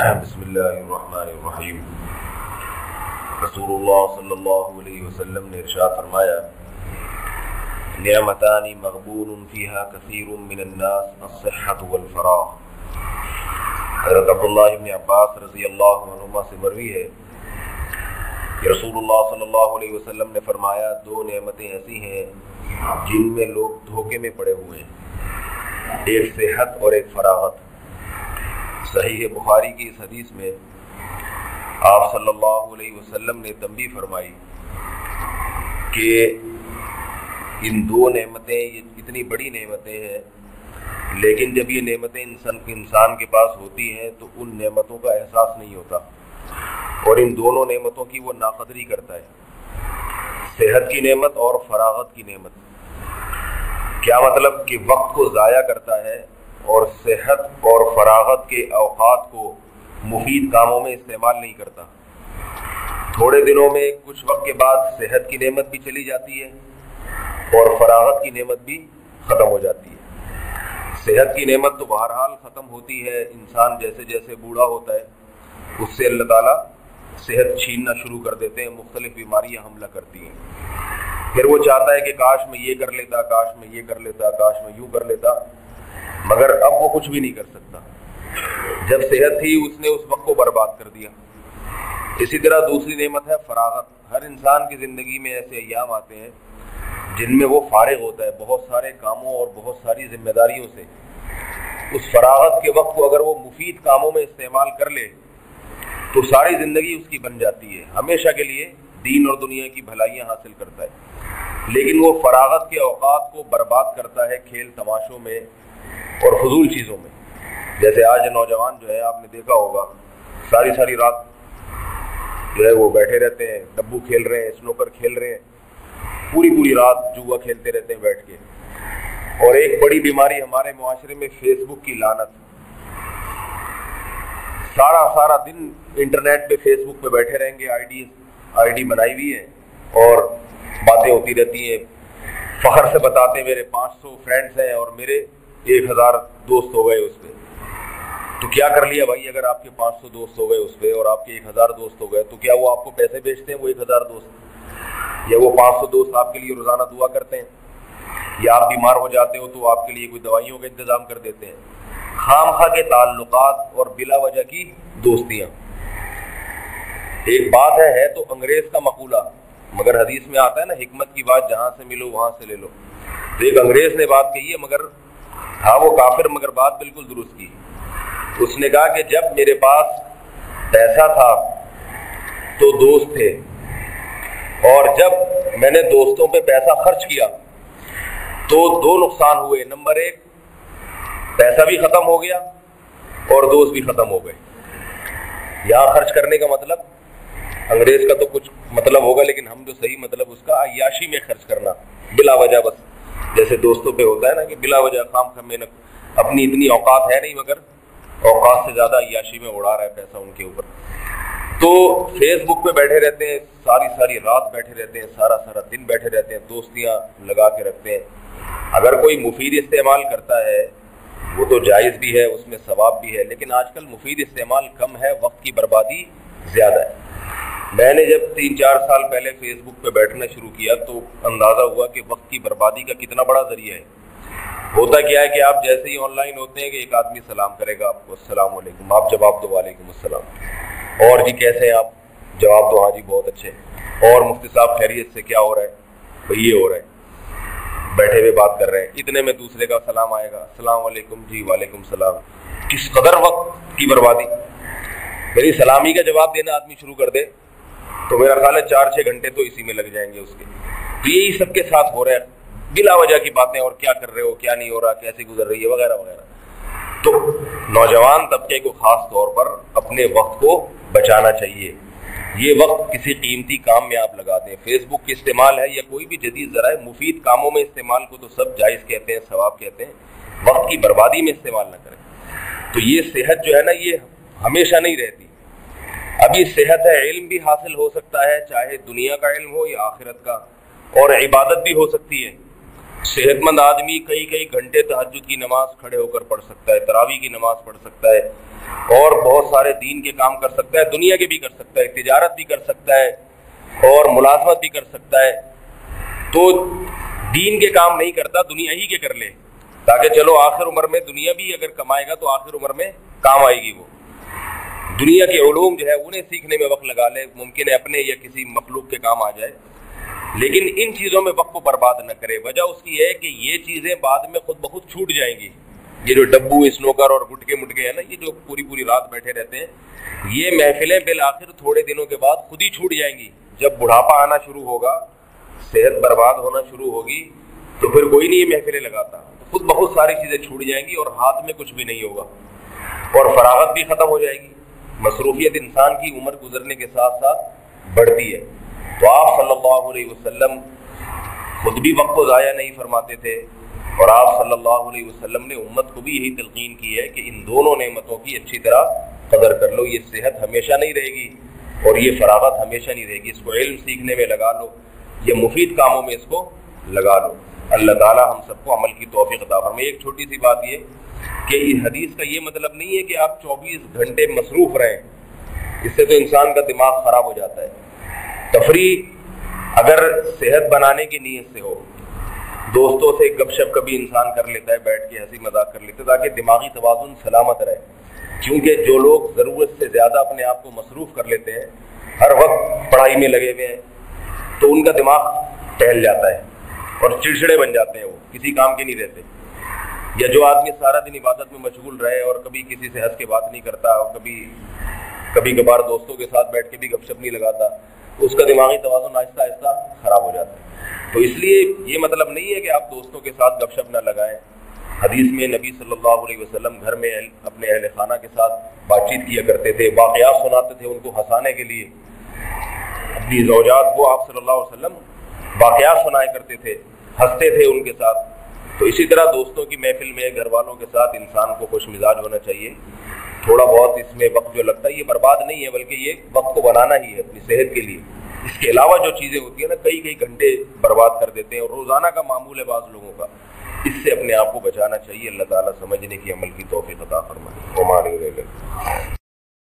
بسم اللہ الرحمن الرحیم۔ رسول اللہ صلی اللہ علیہ وسلم نے ارشاد فرمایا، نعمتان مغبون فیہا کثیر من الناس الصحۃ والفراغ۔ حضرت عبداللہ ابن عباس رضی اللہ عنہما سے مروی ہے کہ رسول اللہ صلی اللہ علیہ وسلم نے فرمایا، دو نعمتیں ایسی ہیں جن میں لوگ دھوکے میں پڑے ہوئے ہیں، ایک صحت اور ایک فراغت۔ صحیح بخاری کی اس حدیث میں آپ صلی اللہ علیہ وسلم نے تنبیہ فرمائی کہ ان دو نعمتیں یہ اتنی بڑی نعمتیں ہیں، لیکن جب یہ نعمتیں انسان کے پاس ہوتی ہیں تو ان نعمتوں کا احساس نہیں ہوتا اور ان دونوں نعمتوں کی وہ ناقدری کرتا ہے، صحت کی نعمت اور فراغت کی نعمت۔ کیا مطلب کہ وقت کو ضائع کرتا ہے اور صحت اور فراغت کے اوقات کو مفید کاموں میں استعمال نہیں کرتا۔ تھوڑے دنوں میں کچھ وقت کے بعد صحت کی نعمت بھی چلی جاتی ہے اور فراغت کی نعمت بھی ختم ہو جاتی ہے۔ صحت کی نعمت تو بہرحال ختم ہوتی ہے، انسان جیسے جیسے بوڑھا ہوتا ہے اس سے اللہ تعالیٰ صحت چھیننا شروع کر دیتے ہیں، مختلف بیماریاں حملہ کرتی ہیں۔ پھر وہ چاہتا ہے کہ کاش میں یہ کر لیتا، کاش میں یہ کر لیتا، کاش میں یوں کر لیتا، مگر اب وہ کچھ بھی نہیں کر سکتا۔ جب صحت تھی اس نے اس وقت کو برباد کر دیا۔ اسی طرح دوسری نعمت ہے فراغت۔ ہر انسان کی زندگی میں ایسے ایام آتے ہیں جن میں وہ فارغ ہوتا ہے بہت سارے کاموں اور بہت ساری ذمہ داریوں سے۔ اس فراغت کے وقت کو اگر وہ مفید کاموں میں استعمال کر لے تو ساری زندگی اس کی بن جاتی ہے، ہمیشہ کے لیے دین اور دنیا کی بھلائیاں حاصل کرتا ہے۔ لیکن وہ فراغت کے اوقات کو برباد کرتا ہے کھیل تماشوں میں اور فضول چیزوں میں۔ جیسے آج نوجوان جو ہے آپ نے دیکھا ہوگا ساری رات جو ہے وہ بیٹھے رہتے ہیں، ڈبو کھیل رہے ہیں، سنوکر کھیل رہے ہیں، پوری رات جوا کھیلتے رہتے ہیں بیٹھ کے۔ اور ایک بڑی بیماری ہمارے معاشرے میں فیس بک کی لعنت۔ سارا دن انٹرنیٹ پہ فیس بک پہ بیٹھے رہیں گے، آئی ڈی بنائی ہوئی ہے اور باتیں ہوتی رہتی ہیں، فخر سے بتاتے میرے 500 فرینڈز ہیں اور میرے 1000 دوست ہو گئے اس پہ۔ تو کیا کر لیا بھائی؟ اگر آپ کے 500 دوست ہو گئے اس پہ اور آپ کے 1000 دوست ہو گئے تو کیا وہ آپ کو پیسے بیچتے ہیں وہ 1000 دوست، یا وہ 500 دوست آپ کے لیے روزانہ دعا کرتے ہیں، یا آپ بیمار ہو جاتے ہو تو آپ کے لیے کوئی دوائیوں کا انتظام کر دیتے ہیں؟ خام خواہ کے تعلقات اور بلا وجہ کی دوستیاں۔ ایک بات ہے تو انگریز کا مقولہ، مگر حدیث میں آتا ہے نا، حکمت کی بات جہاں سے ملو وہاں سے لے لو۔ تو ایک انگریز نے بات کہی ہے، مگر ہاں وہ کافر، مگر بات بالکل درست کی۔ اس نے کہا کہ جب میرے پاس پیسہ تھا تو دوست تھے، اور جب میں نے دوستوں پہ پیسہ خرچ کیا تو دو نقصان ہوئے۔ نمبر 1، پیسہ بھی ختم ہو گیا اور دوست بھی ختم ہو گئے۔ یہاں خرچ کرنے کا مطلب انگریز کا تو کچھ مطلب ہوگا، لیکن ہم جو صحیح مطلب اس کا عیاشی میں خرچ کرنا بلا وجہ، بس جیسے دوستوں پہ ہوتا ہے نا کہ بلا وجہ خام خواہ میں اپنی اتنی اوقات ہے نہیں مگر اوقات سے زیادہ عیاشی میں اڑا رہا ہے پیسہ ان کے اوپر۔ تو فیس بک پہ بیٹھے رہتے ہیں، ساری رات بیٹھے رہتے ہیں، سارا دن بیٹھے رہتے ہیں، دوستیاں لگا کے رکھتے ہیں۔ اگر کوئی مفید استعمال کرتا ہے وہ تو جائز بھی ہے، اس میں ثواب بھی ہے، لیکن آج کل مفید استعمال کم ہے، وقت کی بربادی زیادہ ہے۔ میں نے جب 3-4 سال پہلے فیس بک پہ بیٹھنا شروع کیا تو اندازہ ہوا کہ وقت کی بربادی کا کتنا بڑا ذریعہ ہے۔ ہوتا کیا ہے کہ آپ جیسے ہی آن لائن ہوتے ہیں کہ ایک آدمی سلام کرے گا آپ کو، السلام علیکم، آپ جواب دو وعلیکم السلام، اور جی کیسے ہیں آپ، جواب دو ہاں جی بہت اچھے، اور مفتی صاحب خیریت سے، کیا ہو رہا ہے بھئی، یہ ہو رہا ہے، بیٹھے ہوئے بات کر رہے ہیں، اتنے میں دوسرے کا سلام آئے گا، السلام علیکم، جی وعلیکم السلام۔ کس قدر وقت کی بربادی! میری سلامی کا جواب دینا آدمی شروع کر دے تو میرا خیال ہے 4-6 گھنٹے تو اسی میں لگ جائیں گے اس کے۔ تو یہی سب کے ساتھ ہو رہا ہے، بلا وجہ کی باتیں، اور کیا کر رہے ہو، کیا نہیں ہو رہا، کیسے گزر رہی ہے، وغیرہ وغیرہ۔ تو نوجوان طبقے کو خاص طور پر اپنے وقت کو بچانا چاہیے۔ یہ وقت کسی قیمتی کام میں آپ لگا دیں۔ فیس بک کی استعمال ہے یا کوئی بھی جدید ذرائع مفید کاموں میں استعمال کو تو سب جائز کہتے ہیں، ثواب کہتے ہیں، وقت کی بربادی میں استعمال نہ کریں۔ تو یہ صحت جو ہے نا یہ ہمیشہ نہیں رہتی۔ ابھی صحت ہے، علم بھی حاصل ہو سکتا ہے، چاہے دنیا کا علم ہو یا آخرت کا، اور عبادت بھی ہو سکتی ہے۔ صحت مند آدمی کئی کئی گھنٹے تہجد کی نماز کھڑے ہو کر پڑھ سکتا ہے، تراویح کی نماز پڑھ سکتا ہے، اور بہت سارے دین کے کام کر سکتا ہے، دنیا کے بھی کر سکتا ہے، تجارت بھی کر سکتا ہے اور ملازمت بھی کر سکتا ہے۔ تو دین کے کام نہیں کرتا، دنیا ہی کے کر لے، تاکہ چلو آخر عمر میں دنیا بھی اگر کمائے گا تو آخر عمر میں کام آئے گی۔ وہ دنیا کے علوم جو ہے انہیں سیکھنے میں وقت لگا لے، ممکن ہے اپنے یا کسی مخلوق کے کام آ جائے، لیکن ان چیزوں میں وقت کو برباد نہ کرے۔ وجہ اس کی ہے کہ یہ چیزیں بعد میں خود بخود چھوٹ جائیں گی۔ یہ جو ڈبو اسنوکر اور گٹکے مٹکے ہیں نا، یہ جو پوری رات بیٹھے رہتے ہیں، یہ محفلیں بالآخر تھوڑے دنوں کے بعد خود ہی چھوٹ جائیں گی۔ جب بڑھاپا آنا شروع ہوگا، صحت برباد ہونا شروع ہوگی، تو پھر کوئی نہیں یہ محفلیں لگاتا، خود بہت ساری چیزیں چھوٹ جائیں گی اور ہاتھ میں کچھ بھی نہیں ہوگا، اور فراغت بھی ختم ہو جائے گی۔ مصروفیت انسان کی عمر گزرنے کے ساتھ ساتھ بڑھتی ہے۔ تو آپ صلی اللہ علیہ وسلم خود بھی وقت کو ضائع نہیں فرماتے تھے، اور آپ صلی اللہ علیہ وسلم نے امت کو بھی یہی تلقین کی ہے کہ ان دونوں نعمتوں کی اچھی طرح قدر کر لو۔ یہ صحت ہمیشہ نہیں رہے گی اور یہ فراغت ہمیشہ نہیں رہے گی۔ اس کو علم سیکھنے میں لگا لو، یہ مفید کاموں میں اس کو لگا لو۔ اللہ تعالی ہم سب کو عمل کی توفیق عطا فرمائے۔ ایک چھوٹی سی بات یہ کہ اس حدیث کا یہ مطلب نہیں ہے کہ آپ 24 گھنٹے مصروف رہیں، اس سے تو انسان کا دماغ خراب ہو جاتا ہے۔ تفریح اگر صحت بنانے کی نیت سے ہو، دوستوں سے گپ شپ کبھی انسان کر لیتا ہے، بیٹھ کے ہنسی مذاق کر لیتا ہے تاکہ دماغی توازن سلامت رہے، کیونکہ جو لوگ ضرورت سے زیادہ اپنے آپ کو مصروف کر لیتے ہیں، ہر وقت پڑھائی میں لگے ہوئے ہیں، تو ان کا دماغ ٹہل جاتا ہے اور چڑچڑے بن جاتے ہیں، وہ کسی کام کے نہیں رہتے۔ یا جو آدمی سارا دن عبادت میں مشغول رہے اور کبھی کسی سے ہنس کے بات نہیں کرتا اور کبھی کبھار دوستوں کے ساتھ بیٹھ کے بھی گپ شپ نہیں لگاتا، اس کا دماغی توازن آہستہ آہستہ خراب ہو جاتا ہے۔ تو اس لیے یہ مطلب نہیں ہے کہ آپ دوستوں کے ساتھ گپ شپ نہ لگائیں۔ حدیث میں نبی صلی اللہ علیہ وسلم گھر میں اپنے اہل خانہ کے ساتھ بات چیت کیا کرتے تھے، واقعات سناتے تھے ان کو ہنسانے کے لیے۔ اپنی زوجات کو آپ صلی اللہ علیہ وسلم واقعات سنایا کرتے تھے، ہنستے تھے ان کے ساتھ۔ تو اسی طرح دوستوں کی محفل میں گھر والوں کے ساتھ انسان کو خوش مزاج ہونا چاہیے۔ تھوڑا بہت اس میں وقت جو لگتا ہے یہ برباد نہیں ہے، بلکہ یہ وقت کو بنانا ہی ہے اپنی صحت کے لیے۔ اس کے علاوہ جو چیزیں ہوتی ہیں نا، کئی گھنٹے برباد کر دیتے ہیں، اور روزانہ کا معمول ہے بعض لوگوں کا، اس سے اپنے آپ کو بچانا چاہیے۔ اللہ تعالیٰ سمجھنے کی عمل کی توفیق عطا فرمائے۔